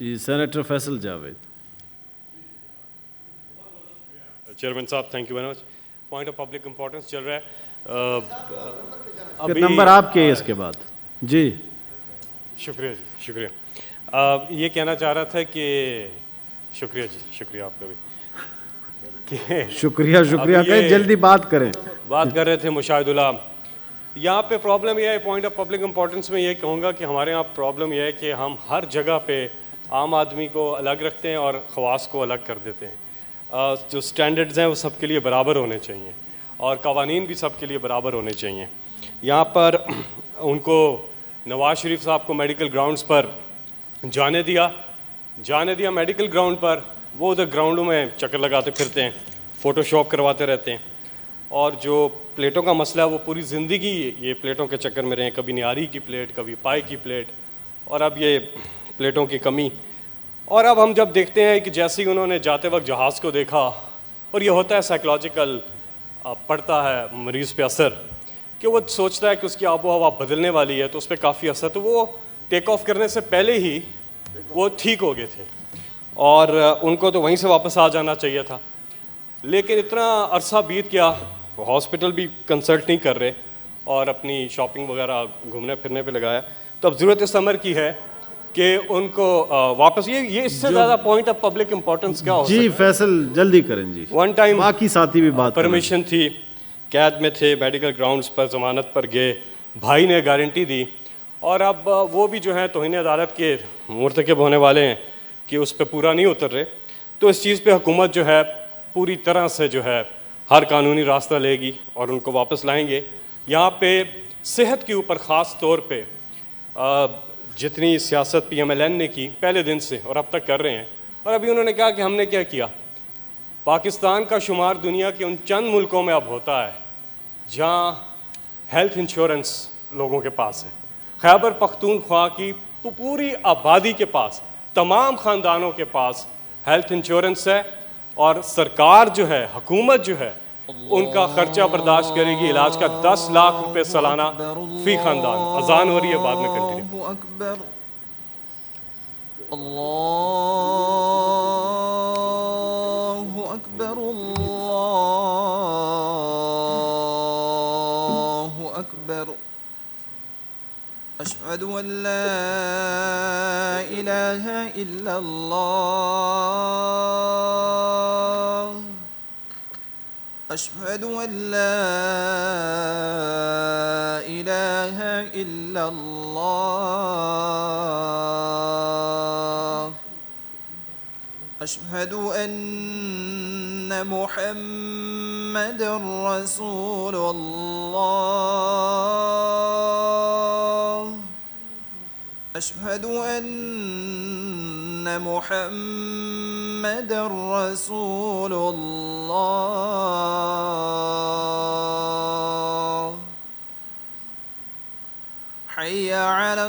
جی senator Faisal Javed. Chairman صاحب thank you very much. Point of public importance چل رہا ہے. پھر نمبر آپ کے اس کے بعد. جی شکریہ جی شکریہ. یہ کہنا چاہ رہا تھا کہ شکریہ جی شکریہ آپ کا بھی کہ شکریہ کہیں جلدی بات کریں. بات کر رہے تھے مشاہد اللہ. یہاں پہ پرابلم یہ ہے, پوائنٹ آف پبلک امپورٹنس میں یہ کہوں گا کہ ہمارے یہاں پرابلم یہ ہے کہ ہم ہر جگہ پہ عام آدمی کو الگ رکھتے ہیں اور خواص کو الگ کر دیتے ہیں. جو سٹینڈرڈز ہیں وہ سب کے لیے برابر ہونے چاہیے اور قوانین بھی سب کے لیے برابر ہونے چاہیے. یہاں پر ان کو نواز شریف صاحب کو میڈیکل گراؤنڈز پر جانے دیا میڈیکل گراؤنڈ پر. وہ ادھر گراؤنڈوں میں چکر لگاتے پھرتے ہیں, فوٹو شاپ کرواتے رہتے ہیں. اور جو پلیٹوں کا مسئلہ ہے وہ پوری زندگی یہ پلیٹوں کے چکر میں رہے ہیں, کبھی نیاری کی پلیٹ, کبھی پائے کی پلیٹ, اور اب یہ پلیٹوں کی کمی. اور اب ہم جب دیکھتے ہیں کہ جیسے ہی انہوں نے جاتے وقت جہاز کو دیکھا, اور یہ ہوتا ہے سائیکلوجیکل پڑتا ہے مریض پہ اثر, کہ وہ سوچتا ہے کہ اس کی آب و ہوا بدلنے والی ہے تو اس پہ کافی اثر, تو وہ ٹیک آف کرنے سے پہلے ہی وہ ٹھیک ہو گئے تھے اور ان کو تو وہیں سے واپس آ جانا چاہیے تھا. لیکن اتنا عرصہ بیت گیا, ہاسپٹل بھی کنسلٹ نہیں کر رہے اور اپنی شاپنگ وغیرہ گھومنے پھرنے پہ لگایا. تو اب ضرورت اس امر کی ہے کہ ان کو واپس یہ اس سے زیادہ پوائنٹ آف پبلک امپورٹنس کیا ہو سکتا ہے. جی فیصل جلدی کریں. جی ون ٹائم باقی ساتھی بھی بات پرمیشن تھی, قید میں تھے, میڈیکل گراؤنڈز پر ضمانت پر گئے, بھائی نے گارنٹی دی, اور اب وہ بھی جو ہیں توہین عدالت کے مرتکب ہونے والے ہیں کہ اس پہ پورا نہیں اتر رہے. تو اس چیز پہ حکومت جو ہے پوری طرح سے جو ہے ہر قانونی راستہ لے گی اور ان کو واپس لائیں گے. یہاں پہ صحت کے اوپر خاص طور پہ جتنی سیاست پی ایم ایل این نے کی پہلے دن سے اور اب تک کر رہے ہیں, اور ابھی انہوں نے کہا کہ ہم نے کیا کیا. پاکستان کا شمار دنیا کے ان چند ملکوں میں اب ہوتا ہے جہاں ہیلتھ انشورنس لوگوں کے پاس ہے. خیبر پختونخوا کی پوری آبادی کے پاس, تمام خاندانوں کے پاس ہیلتھ انشورنس ہے, اور سرکار جو ہے, حکومت جو ہے, ان کا خرچہ برداشت کرے گی علاج کا 10 لاکھ روپے سالانہ فی خاندان. اذان ہو رہی ہے, بعد میں کنٹینیو. اللہ اکبر اللہ اکبر. اشہد ان لا الہ الا اللہ, اشہد ان لا الہ الا اللہ, اشہد ان محمد رسول اللہ, اشہد ان محمد رسول اللہ. حی علی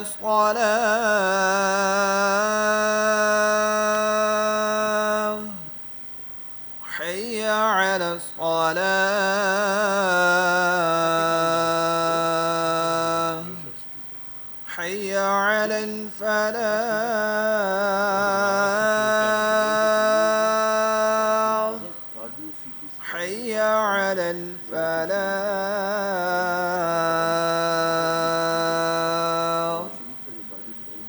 الصلاة, حی علی الصلاة, حی علی الفلاح, حی علی الفلاح.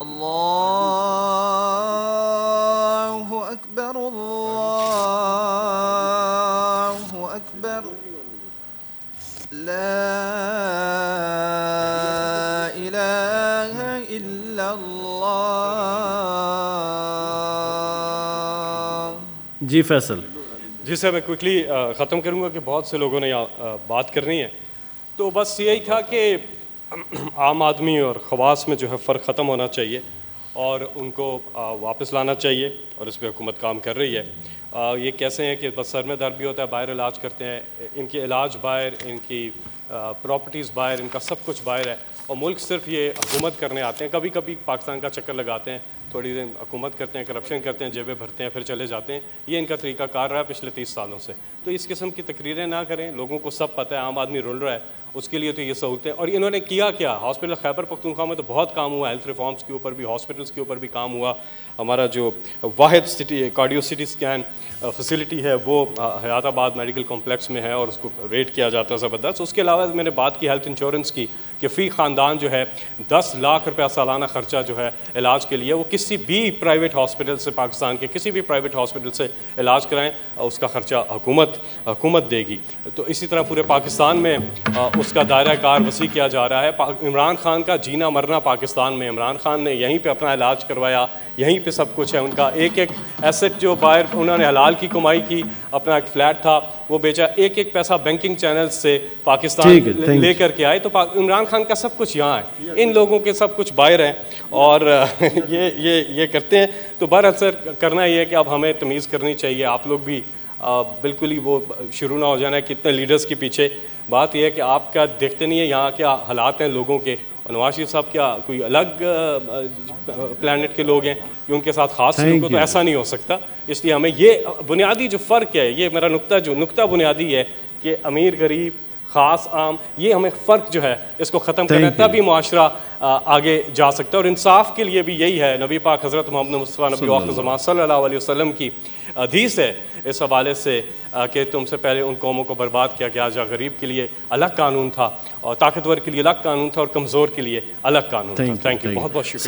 اللہ اکبر اللہ اکبر. لا الہ الا اللہ. جی فیصل. جی سر, میں کوئکلی ختم کروں گا کہ بہت سے لوگوں نے بات کرنی ہے. تو بس یہی تھا کہ عام آدمی اور خواص میں جو ہے فرق ختم ہونا چاہیے اور ان کو واپس لانا چاہیے, اور اس پہ حکومت کام کر رہی ہے. یہ کیسے ہیں کہ بس سر میں درد بھی ہوتا ہے, باہر علاج کرتے ہیں, ان کے علاج باہر, ان کی پراپرٹیز باہر, ان کا سب کچھ باہر ہے, اور ملک صرف یہ حکومت کرنے آتے ہیں. کبھی کبھی پاکستان کا چکر لگاتے ہیں, تھوڑی دیر حکومت کرتے ہیں, کرپشن کرتے ہیں, جیبیں بھرتے ہیں, پھر چلے جاتے ہیں. یہ ان کا طریقہ کار رہا ہے پچھلے 30 سالوں سے. تو اس قسم کی تقریریں نہ کریں, لوگوں کو سب پتہ ہے, عام آدمی رول رہا ہے, اس کے لیے تو یہ سہولتیں. اور انہوں نے کیا کیا, ہاسپٹل خیبر پختونخوا میں تو بہت کام ہوا, ہیلتھ ریفارمس کے اوپر بھی, ہاسپٹلس کے اوپر بھی کام ہوا. ہمارا جو واحد city cardio city scan facility ہے وہ حیات آباد میڈیکل کمپلیکس میں ہے اور اس کو ریٹ کیا جاتا ہے زبردست. اس کے علاوہ میں نے بات کی ہیلتھ انشورنس کی کہ فی خاندان جو ہے 10 لاکھ روپیہ سالانہ خرچہ جو ہے علاج کے لیے, وہ کسی بھی پرائیویٹ ہاسپٹل سے, پاکستان کے کسی بھی پرائیویٹ ہاسپٹل سے علاج کرائیں, اس کا خرچہ حکومت دے گی. تو اسی طرح پورے پاکستان میں اس کا دائرہ کار وسیع کیا جا رہا ہے. عمران خان کا جینا مرنا پاکستان میں, عمران خان نے یہیں پہ اپنا علاج کروایا, یہیں پہ سب کچھ ہے. ان کا ایک ایک ایسٹ جو باہر انہوں نے حلال کی کمائی کی, اپنا ایک فلیٹ تھا وہ بیچا, ایک ایک پیسہ بینکنگ چینل سے پاکستان لے کر کے آئے. تو عمران خان کا سب کچھ یہاں ہے, ان لوگوں کے سب کچھ باہر ہیں اور یہ کرتے ہیں. تو براثر کرنا یہ ہے کہ اب ہمیں تمیز کرنی چاہیے. آپ لوگ بھی بالکل ہی وہ شروع نہ ہو جانا ہے کتنے لیڈرز کے پیچھے. بات یہ ہے کہ آپ کیا دیکھتے نہیں ہیں یہاں کیا حالات ہیں لوگوں کے. نواز شریف صاحب کیا کوئی الگ پلانٹ کے لوگ ہیں کہ ان کے ساتھ خاص سلوک ہو؟ تو ایسا نہیں ہو سکتا. اس لیے ہمیں یہ بنیادی جو فرق ہے, یہ میرا نقطہ بنیادی ہے کہ امیر غریب خاص عام, یہ ہمیں فرق جو ہے اس کو ختم کرنا ہے, تبھی معاشرہ آگے جا سکتا ہے. اور انصاف کے لیے بھی یہی ہے, نبی پاک حضرت محمد مصطفیٰ نبی آخر زمان صلی اللہ علیہ وسلم کی حدیث ہے اس حوالے سے کہ تم سے پہلے ان قوموں کو برباد کیا گیا جہاں غریب کے لیے الگ قانون تھا اور طاقتور کے لیے الگ قانون تھا اور کمزور کے لیے الگ قانون تھا. تھینک یو, بہت بہت شکریہ.